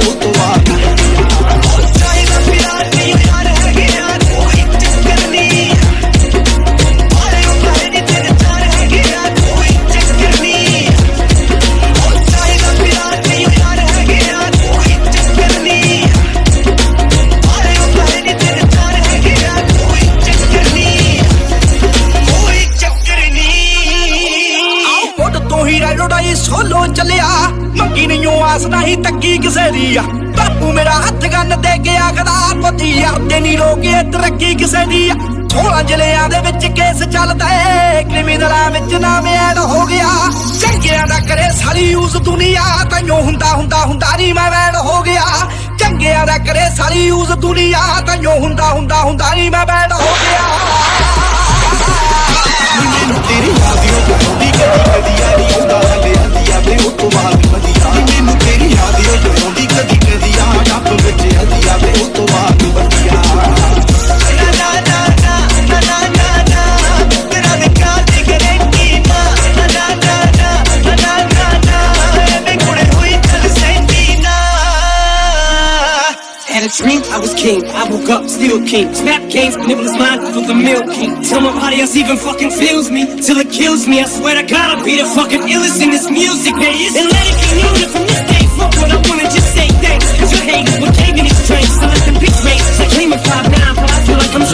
ਉਹ ਤੋਂ ਬਾਅਦ ਸੋਲੋ ਚੱਲਿਆ ਮੰਗੀ ਨਹੀਂ ਆਸ ਨਹੀਂ ਤੱਕੀ ਕਿਸੇ ਦੀ ਆ ਬਾਪੂ ਮੇਰਾ ਹੱਥ ਗੰਨ ਦੇ ਕੇ ਆਖਦਾ ਪਤੀ ਯਾਰ ਤੇ ਨਹੀਂ ਰੋਕੇ ਤਰੱਕੀ ਕਿਸੇ ਦੀ ਆ 16 ਜ਼ਿਲ੍ਹਿਆਂ ਦੇ ਵਿੱਚ ਕੇਸ ਚੱਲਦਾ ਏ ਕ੍ਰਿਮੀਨਲਾਂ ਵਿੱਚ ਨਾਮ ਐਡ ਹੋ ਗਿਆ ਚੰਗਿਆਂ ਦਾ ਕਰੇ ਸਾਰੀ ਯੂਜ਼ ਦੁਨੀਆ ਤੈਨੂੰ ਹੁੰਦਾ ਨਹੀਂ ਮੈਂ ਵੈਡ ਹੋ ਗਿਆ ਚੰਗਿਆਂ ਦਾ ਕਰੇ ਸਾਰੀ ਯੂਜ਼ ਦੁਨੀਆ ਤੈਨੂੰ ਹੁੰਦਾ ਨਹੀਂ ਮੈਂ ਵੈਡ ਹੋ ਗਿਆ ਮੈਨੂੰ ਤੇਰੀ ਯਾਦ ਆਉਂਦੀ ਕਦੀ ਯਾਰੀ ਹੁੰਦਾ ਹਲੇ ਹੱਦੀਆਂ ਤੇ ਉਹ ਤੋਂ ਬਾਅਦ ਵਧੀਆ ਮੈਨੂੰ ਤੇਰੀ ਯਾਦ ਆਉਂਦੀ ਕਦੀ ਆ ਡੱਬ ਵਿੱਚ ਹੱਦੀਆਂ ਤੇ ਉਹ ਤੋਂ ਬਾਅਦ ਵਧੀਆ ਤੇਰਾ ਦੇ ਕਾਦੀ ਕਰੇਂਗੀ ਮੈਂ ਕੁੜੇ ਹੋਈ ਚੱਲ ਸੈਂਦੀ ਨਾ Had a dream, I was king. I woke up, still king. Snap games, nibble is mine for the milk king. Till nobody else even fucking feels me, till it kills me. I swear to God, I'll be the fucking illest in this music days. And let it be known that from this day forward, I wanna just say thanks. Cause your hate is what gave me this strength. So let them bitch race. I came in 5'9", but I feel like I'm